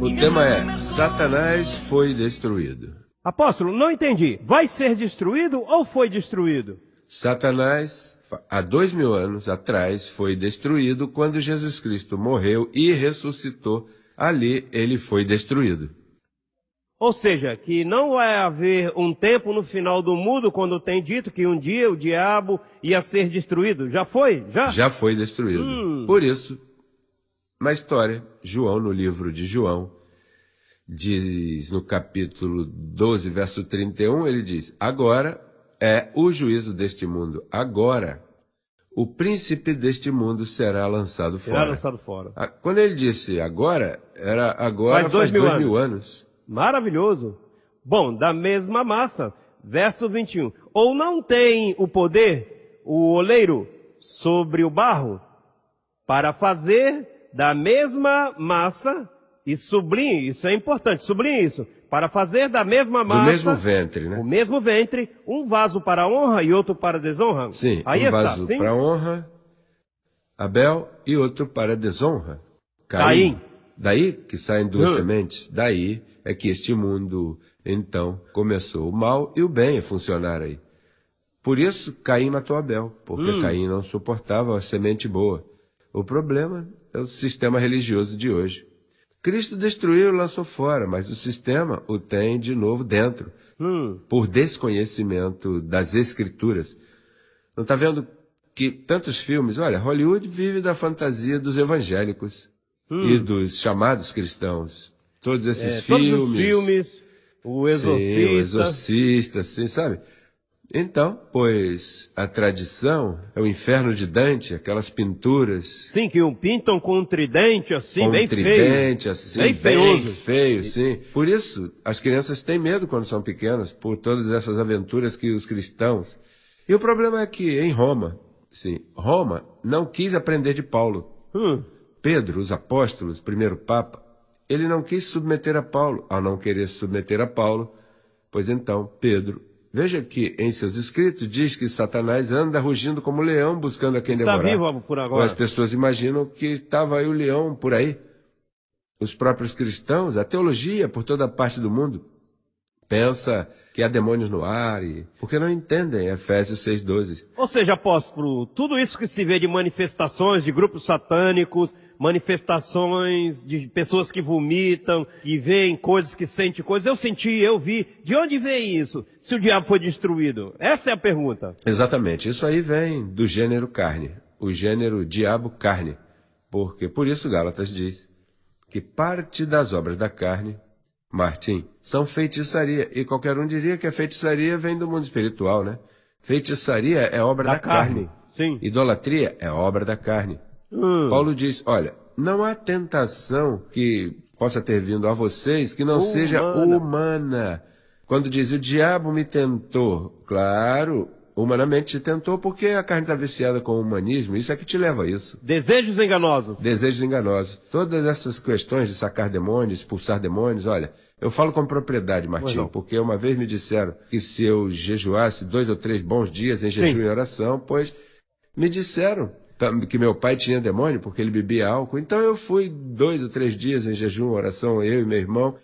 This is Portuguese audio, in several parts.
O tema é Satanás foi destruído. Apóstolo, não entendi. Vai ser destruído ou foi destruído? Satanás, há 2000 anos atrás, foi destruído quando Jesus Cristo morreu e ressuscitou. Ali ele foi destruído. Ou seja, que não vai haver um tempo no final do mundo quando tem dito que um dia o diabo ia ser destruído. Já foi? Já foi destruído. Por isso, na história, João, no livro de João, diz no capítulo 12, verso 31, ele diz: agora é o juízo deste mundo. Agora, o príncipe deste mundo será lançado fora. Quando ele disse agora, era agora faz 2000 anos. Maravilhoso. Bom, da mesma massa, verso 21. Ou não tem o poder, o oleiro, sobre o barro, para fazer da mesma massa, e sublinhe, isso é importante, sublinhe isso, para fazer da mesma massa, do mesmo ventre, né? O mesmo ventre, um vaso para honra e outro para desonra. Sim, aí um vaso para honra, Abel, e outro para desonra, Caim. Daí que saem duas sementes, daí é que este mundo, então, começou o mal e o bem a funcionar aí. Por isso, Caim matou Abel, porque Caim não suportava a semente boa. O problema é o sistema religioso de hoje. Cristo destruiu e lançou fora, mas o sistema o tem de novo dentro, por desconhecimento das Escrituras. Não está vendo que tantos filmes, olha, Hollywood vive da fantasia dos evangélicos e dos chamados cristãos. Todos esses filmes. Todos os filmes, o Exorcista. Sim, o Exorcista, sim, sabe? Então, pois a tradição é o inferno de Dante, aquelas pinturas. Sim, que pintam com um tridente assim, bem feio. Com um tridente assim, bem feio, sim. Por isso, as crianças têm medo quando são pequenas, por todas essas aventuras que os cristãos... E o problema é que em Roma, sim, Roma não quis aprender de Paulo. Pedro, os apóstolos, primeiro papa, ele não quis submeter a Paulo. Ao não querer submeter a Paulo, pois então Pedro... Veja que em seus escritos diz que Satanás anda rugindo como leão buscando a quem devorar. Está vivo por agora. As pessoas imaginam que estava aí o leão por aí. Os próprios cristãos, a teologia por toda parte do mundo, pensa que há demônios no ar, porque não entendem Efésios 6,12. Ou seja, apóstolo, tudo isso que se vê de manifestações de grupos satânicos, manifestações de pessoas que vomitam, que veem coisas, que sentem coisas. Eu senti, eu vi. De onde vem isso? Se o diabo foi destruído? Essa é a pergunta. Exatamente. Isso aí vem do gênero carne. O gênero diabo-carne. Porque, por isso, Gálatas diz que parte das obras da carne, Martim, são feitiçaria. E qualquer um diria que a feitiçaria vem do mundo espiritual, né? Feitiçaria é obra da carne. Sim. Idolatria é obra da carne. Paulo diz, olha, não há tentação que possa ter vindo a vocês que não seja humana. Quando diz, o diabo me tentou, claro, humanamente te tentou porque a carne está viciada com o humanismo, isso é que te leva a isso. Desejos enganosos. Desejos enganosos. Todas essas questões de sacar demônios, expulsar demônios, olha, eu falo com propriedade, Martim, porque uma vez me disseram que se eu jejuasse 2 ou 3 bons dias em jejum e oração, pois me disseram que meu pai tinha demônio porque ele bebia álcool. Então eu fui 2 ou 3 dias em jejum, oração, eu e meu irmão.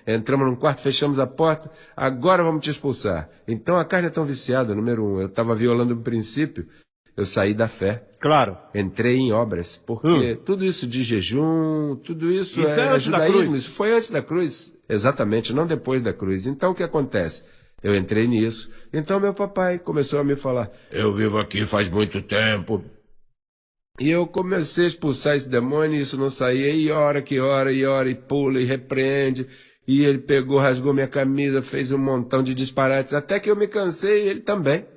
Entramos num quarto, fechamos a porta, agora vamos te expulsar. Então a carne é tão viciada, número 1, eu estava violando um princípio, eu saí da fé. Claro. Entrei em obras, porque tudo isso de jejum, tudo isso é judaísmo, isso foi antes da cruz. Exatamente, não depois da cruz. Então o que acontece? Eu entrei nisso. Então meu papai começou a me falar, eu vivo aqui faz muito tempo. E eu comecei a expulsar esse demônio, e isso não saía, e ora, e pula, e repreende. E ele pegou, rasgou minha camisa, fez um montão de disparates, até que eu me cansei, e ele também.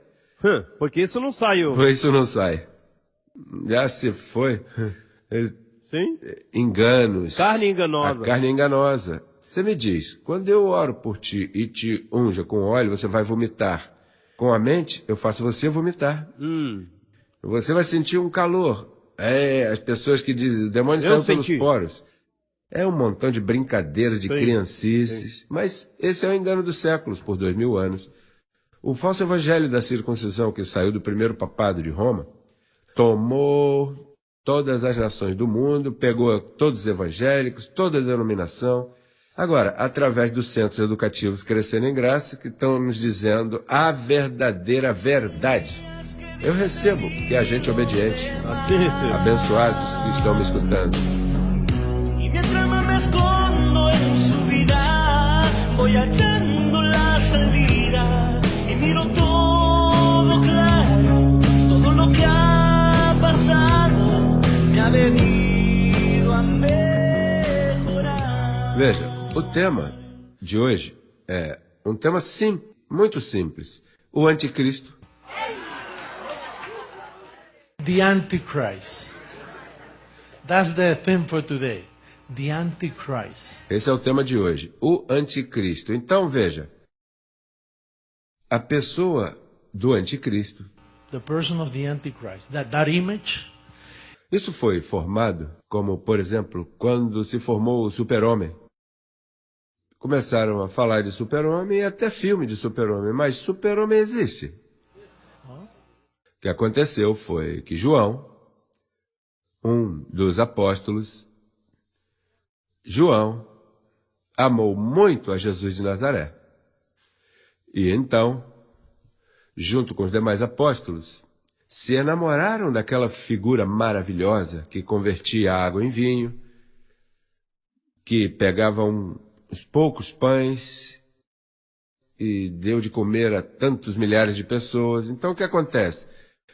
Porque isso não saiu. Isso não sai. Já se foi. Sim? Enganos. Carne enganosa. A carne enganosa. Você me diz, quando eu oro por ti e te unja com óleo, você vai vomitar. Com a mente, eu faço você vomitar. Você vai sentir um calor. As pessoas que dizem, o demônio saiu pelos poros. É um montão de brincadeira, de criancices. Mas esse é o engano dos séculos, por 2000 anos. O falso evangelho da circuncisão que saiu do primeiro papado de Roma tomou todas as nações do mundo, pegou todos os evangélicos, toda a denominação. Agora, através dos centros educativos Crescendo em Graça, que estão nos dizendo a verdadeira verdade. Eu recebo que é gente obediente, abençoados que estão me escutando. Y mientras más me escondo en su vida, voy hallando la salida y miro todo claro, todo lo que ha pasado me ha venido a mejorar. Veja, o tema de hoje é um tema muito simples. O anticristo. The Antichrist. That's the theme for today. The Antichrist. Esse é o tema de hoje, o anticristo. Então, veja, a pessoa do anticristo. The person of the Antichrist. That image. Isso foi formado como, por exemplo, quando se formou o Super-Homem. Começaram a falar de Super-Homem e até filme de Super-Homem, mas Super-Homem existe. O que aconteceu foi que João, um dos apóstolos, João, amou muito a Jesus de Nazaré. E então, junto com os demais apóstolos, se enamoraram daquela figura maravilhosa que convertia a água em vinho, que pegava uns poucos pães e deu de comer a tantos milhares de pessoas. Então o que acontece?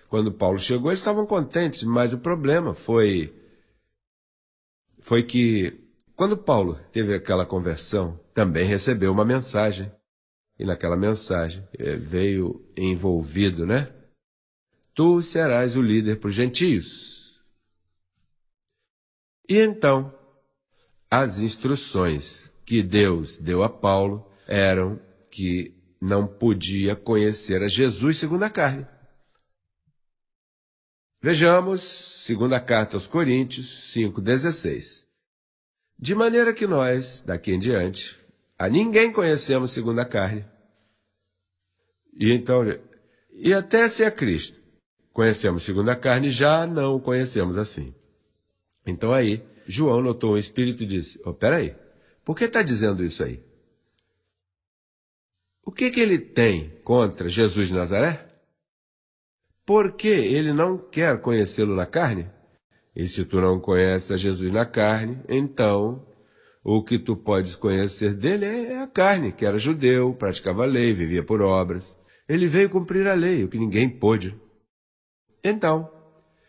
Quando Paulo chegou, eles estavam contentes, mas o problema foi que quando Paulo teve aquela conversão, também recebeu uma mensagem. E naquela mensagem veio envolvido, né? Tu serás o líder para os gentios. E então, as instruções que Deus deu a Paulo eram que não podia conhecer a Jesus segundo a carne. Vejamos, segunda carta aos Coríntios 5,16. De maneira que nós, daqui em diante, a ninguém conhecemos segundo a carne. E até se é Cristo conhecemos segundo a carne, já não o conhecemos assim. Então aí, João notou um espírito e disse, peraí, por que está dizendo isso aí? O que ele tem contra Jesus de Nazaré? Por que ele não quer conhecê-lo na carne? E se tu não conheces a Jesus na carne, então o que tu podes conhecer dele é a carne, que era judeu, praticava a lei, vivia por obras. Ele veio cumprir a lei, o que ninguém pôde. Então,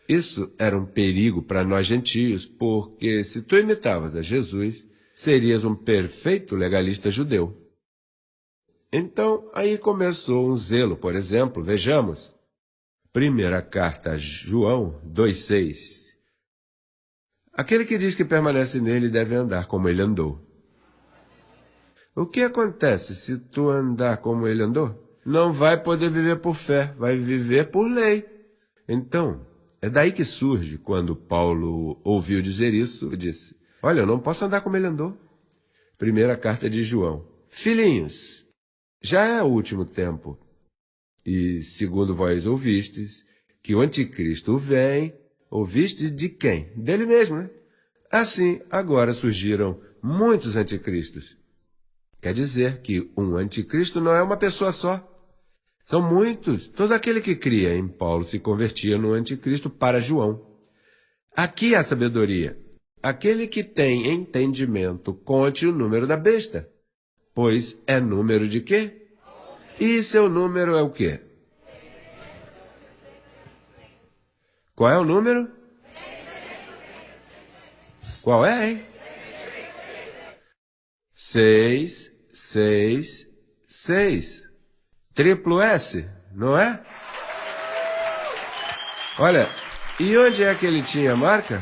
isso era um perigo para nós gentios, porque se tu imitavas a Jesus, serias um perfeito legalista judeu. Então, aí começou um zelo, por exemplo, vejamos, primeira carta a João 2,6. Aquele que diz que permanece nele deve andar como ele andou. O que acontece se tu andar como ele andou? Não vai poder viver por fé, vai viver por lei. Então, é daí que surge, quando Paulo ouviu dizer isso, disse, olha, eu não posso andar como ele andou. Primeira carta de João. Filhinhos, já é o último tempo. E, segundo vós ouvistes, que o anticristo vem, ouvistes de quem? Dele mesmo, né? Assim, agora surgiram muitos anticristos. Quer dizer que um anticristo não é uma pessoa só. São muitos. Todo aquele que cria em Paulo se convertia no anticristo para João. Aqui a sabedoria. Aquele que tem entendimento, conte o número da besta. Pois é número de quê? E seu número é o quê? Qual é o número? Qual é, hein? 6, 6, 6. Triplo S, não é? Olha, e onde é que ele tinha a marca?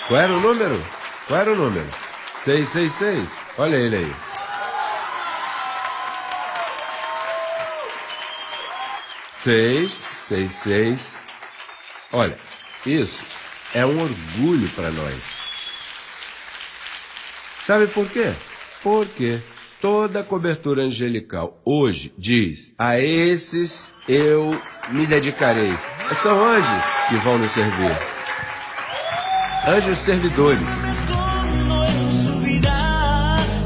Qual era o número? Qual era o número? 666. Olha ele aí. 666. Olha, isso é um orgulho para nós. Sabe por quê? Porque toda a cobertura angelical hoje diz: a esses eu me dedicarei. São anjos que vão nos servir. Anjos servidores.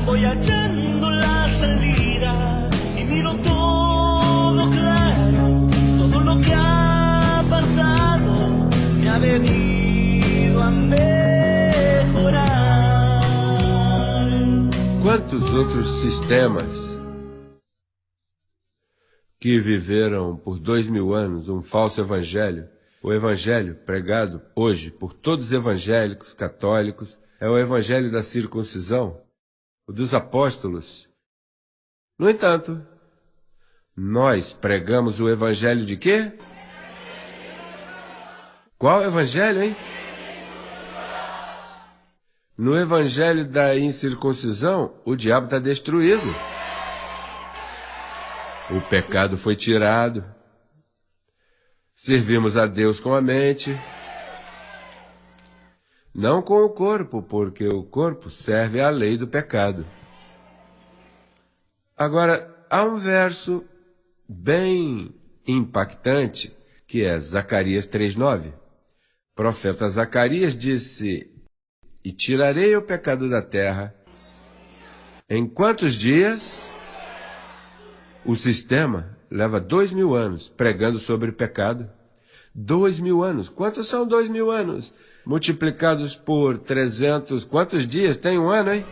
Voy hallando la salida y miro todo claro, todo lo que ha pasado me ha venido a mejorar. Quantos outros sistemas que viveram por 2000 anos um falso evangelho, o evangelho pregado hoje por todos os evangélicos, católicos, é o evangelho da circuncisão, o dos apóstolos. No entanto, nós pregamos o evangelho de quê? Qual evangelho, hein? No evangelho da incircuncisão, o diabo está destruído. O pecado foi tirado. Servimos a Deus com a mente, não com o corpo, porque o corpo serve à lei do pecado. Agora, há um verso bem impactante, que é Zacarias 3:9. O profeta Zacarias disse: e tirarei o pecado da terra. Em quantos dias? O sistema leva 2000 anos pregando sobre o pecado. 2000 anos. Quantos são 2000 anos? Multiplicados por 300, quantos dias tem um ano, hein?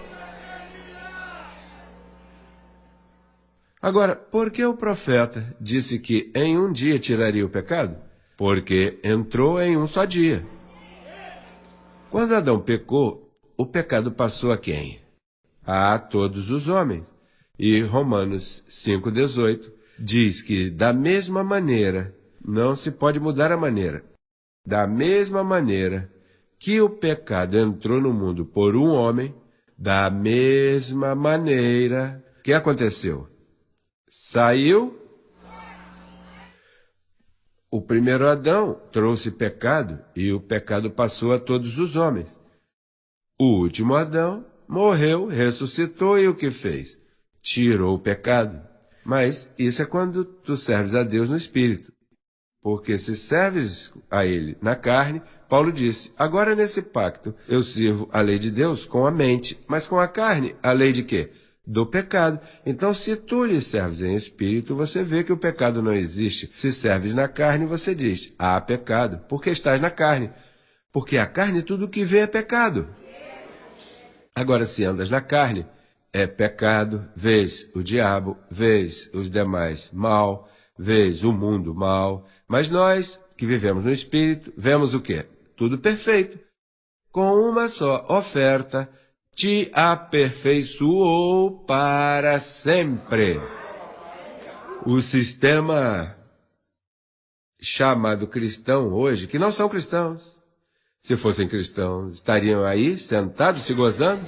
Agora, por que o profeta disse que em um dia tiraria o pecado? Porque entrou em um só dia. Quando Adão pecou, o pecado passou a quem? A todos os homens. E Romanos 5,18 diz que da mesma maneira, não se pode mudar a maneira, da mesma maneira que o pecado entrou no mundo por um homem, da mesma maneira, o que aconteceu? Saiu. O primeiro Adão trouxe pecado e o pecado passou a todos os homens. O último Adão morreu, ressuscitou e o que fez? Tirou o pecado. Mas isso é quando tu serves a Deus no Espírito. Porque se serves a Ele na carne, Paulo disse, agora nesse pacto eu sirvo a lei de Deus com a mente, mas com a carne, a lei de quê? Do pecado. Então, se tu lhe serves em espírito, você vê que o pecado não existe. Se serves na carne, você diz, há pecado, porque estás na carne. Porque a carne, tudo que vê é pecado. Agora, se andas na carne, é pecado, vês o diabo, vês os demais mal, vês o mundo mal. Mas nós, que vivemos no espírito, vemos o quê? Tudo perfeito. Com uma só oferta, te aperfeiçoou para sempre. O sistema chamado cristão hoje, que não são cristãos, se fossem cristãos, estariam aí sentados se gozando,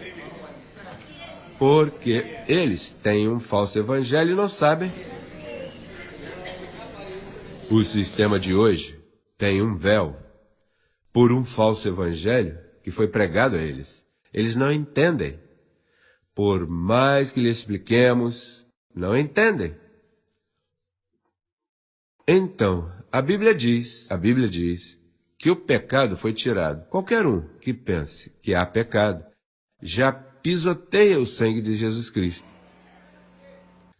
porque eles têm um falso evangelho e não sabem. O sistema de hoje tem um véu por um falso evangelho que foi pregado a eles. Eles não entendem. Por mais que lhe expliquemos, não entendem. Então, a Bíblia diz que o pecado foi tirado. Qualquer um que pense que há pecado, já pisoteia o sangue de Jesus Cristo.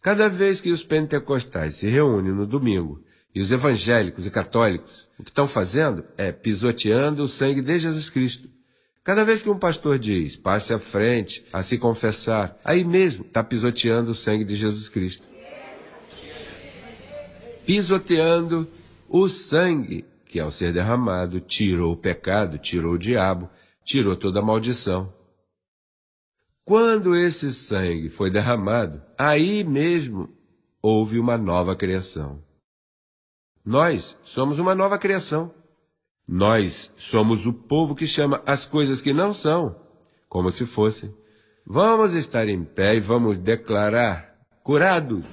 Cada vez que os pentecostais se reúnem no domingo, e os evangélicos e católicos, o que estão fazendo é pisoteando o sangue de Jesus Cristo. Cada vez que um pastor diz, passe à frente a se confessar, aí mesmo está pisoteando o sangue de Jesus Cristo. Pisoteando o sangue que, ao ser derramado, tirou o pecado, tirou o diabo, tirou toda a maldição. Quando esse sangue foi derramado, aí mesmo houve uma nova criação. Nós somos uma nova criação. Nós somos o povo que chama as coisas que não são, como se fossem. Vamos estar em pé e vamos declarar, curados,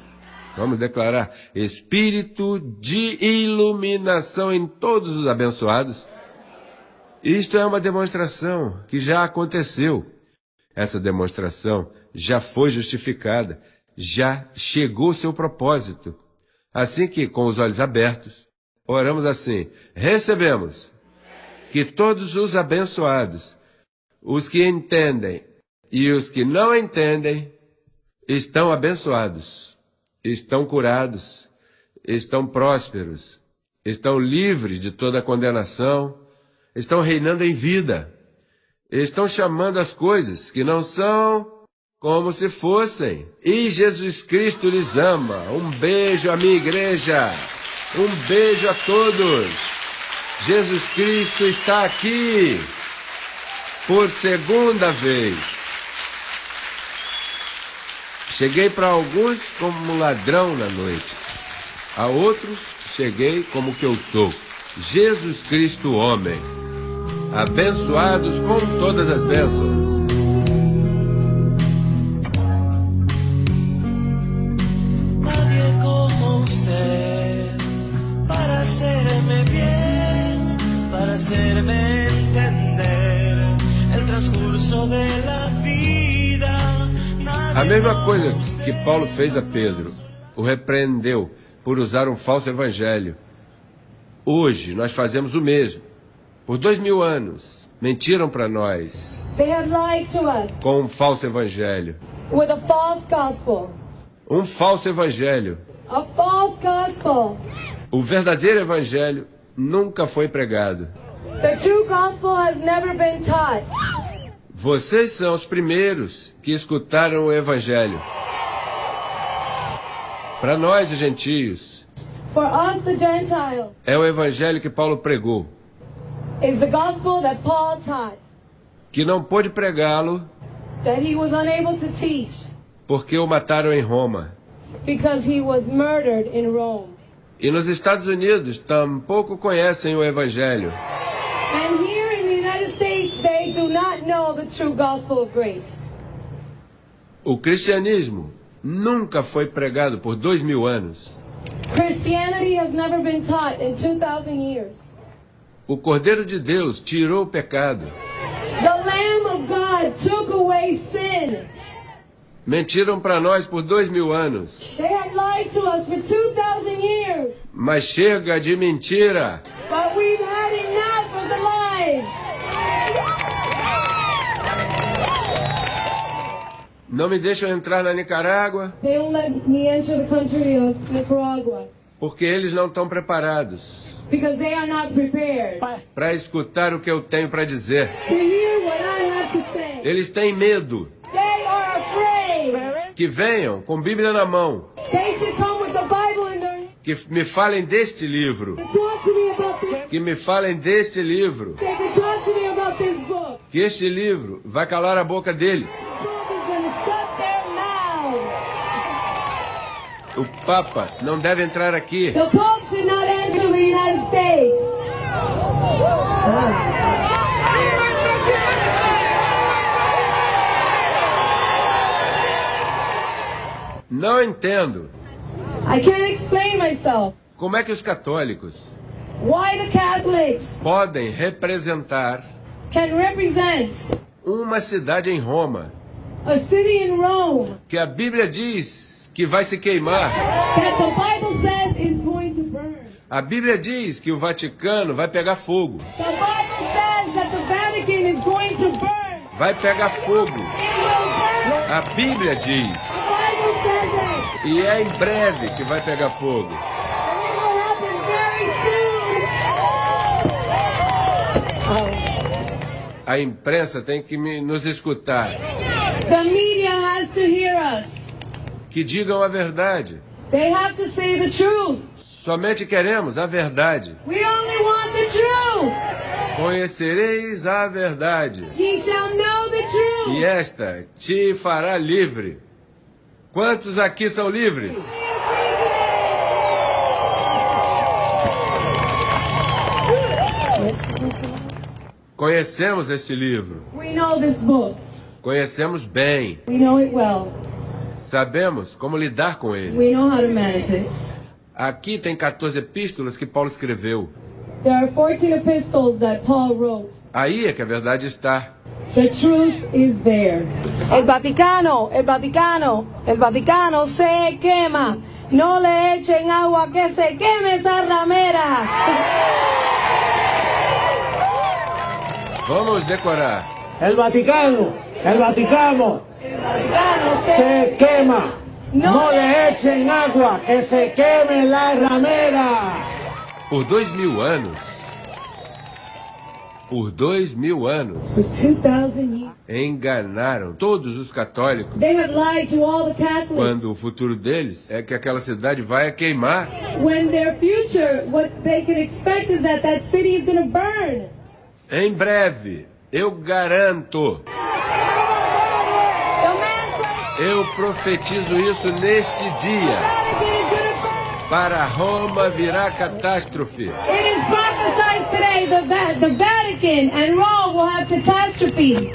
Vamos declarar espírito de iluminação em todos os abençoados. Isto é uma demonstração que já aconteceu. Essa demonstração já foi justificada, já chegou ao seu propósito. Assim que, com os olhos abertos, oramos assim: recebemos que todos os abençoados, os que entendem e os que não entendem, estão abençoados, estão curados, estão prósperos, estão livres de toda condenação, estão reinando em vida, estão chamando as coisas que não são como se fossem. E Jesus Cristo lhes ama. Um beijo à minha igreja. Um beijo a todos. Jesus Cristo está aqui por segunda vez. Cheguei para alguns como ladrão na noite. A outros cheguei como que eu sou. Jesus Cristo, homem. Abençoados com todas as bênçãos. Nadie como usted para hacerme bien, para hacerme entender el transcurso de la vida. A mesma coisa que Paulo fez a Pedro, o repreendeu por usar um falso evangelho. Hoje nós fazemos o mesmo. Por 2000 anos, mentiram para nós They have lied to us com um falso evangelho. with a false gospel. Um falso evangelho. A false gospel. O verdadeiro evangelho nunca foi pregado. The true gospel has never been taught. Vocês são os primeiros que escutaram o evangelho. Para nós, os gentios, For us, the Gentiles, é o evangelho que Paulo pregou, is the gospel that Paul taught, que não pôde pregá-lo that he was unable to teach porque o mataram em Roma. because he was murdered in Rome. E nos Estados Unidos tampouco conhecem o evangelho. And here in the United States, they do not know the true gospel of grace. O cristianismo nunca foi pregado por 2000 anos. Christianity has never been taught in 2,000 years. O Cordeiro de Deus tirou o pecado. The Lamb of God took away sin. Mentiram para nós por 2000 anos. They had lied to us for 2,000 years. Mas chega de mentira. But we've had enough of the lies. Não me deixam entrar na Nicarágua They won't let me enter the country of Nicaragua porque eles não estão preparados because they are not prepared para escutar o que eu tenho para dizer. to hear what I have to say. Eles têm medo They are afraid. que venham com Bíblia na mão, They should come with the Bible in their hand que me falem deste livro, and talk to me about this. que me falem deste livro, They can talk to me about this book. que este livro vai calar a boca deles. This book is going to shut their mouths. O Papa não deve entrar aqui. The Pope should not enter the United States. Não entendo I can't explain myself. como é que os católicos Why the Catholics podem representar can represent uma cidade em Roma a city in Rome que a Bíblia diz que vai se queimar. that the Bible says is going to burn. A Bíblia diz que o Vaticano vai pegar fogo. The Bible says that the Vatican is going to burn. Vai pegar fogo. It will burn. A Bíblia diz. The Bible says it. E é em breve que vai pegar fogo. And it will happen very soon. A imprensa tem que nos escutar. The media has to hear us. Que digam a verdade. They have to say the truth. Somente queremos a verdade. We only want the truth. Conhecereis a verdade. Ye shall know the truth. E esta te fará livre. Quantos aqui são livres? Conhecemos esse livro. We know this book. Conhecemos bem. We know it well. Sabemos como lidar com ele. We know how to manage it. Aqui tem 14 epístolas que Paulo escreveu. There are 14 epistles that Paul wrote. Aí é que a verdade está. The truth is there. El Vaticano se quema. No le echen agua que se queme esa ramera. Vamos decorar. El Vaticano se quema. No le echen agua que se queme la ramera. Por 2000 anos. Por 2000 anos. For 2,000 years. Enganaram todos os católicos. They have lied to all the Catholics. Quando o futuro deles é que aquela cidade vai a queimar. When their future, what they can expect is that that city is going to burn. Em breve, eu garanto. Eu profetizo isso neste dia. Para Roma virá catástrofe. It is prophesied today the Vatican and Rome will have catastrophe.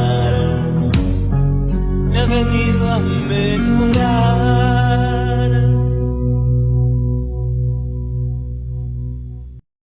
Mejorar, me ha venido a mejorar.